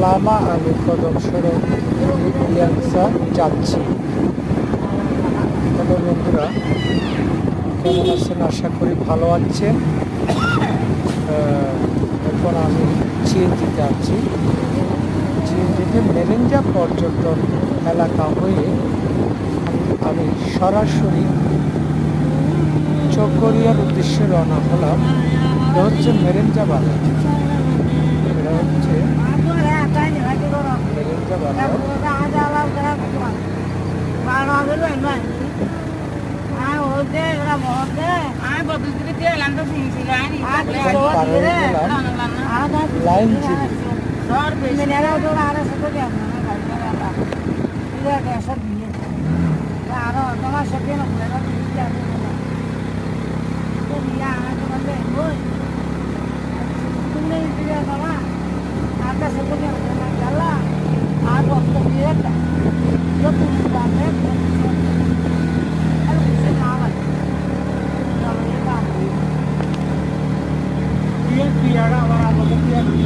লামা আলী কদম সড়ক ইলিয়াংসা যাচ্ছি। হ্যালো বন্ধুরা, কেমন আছেন? আশা করি ভালো আছেন। এখন আমি সিএনজিতে আছি। সিএনজিতে মেরেঞ্জা পর্যটন এলাকা হয়ে আমি সরাসরি চকরিয়ার উদ্দেশ্যে রওনা হলাম। এটা হচ্ছে মেরেঞ্জা বাজার। এটা হচ্ছে মেরেঞ্জা বাজার।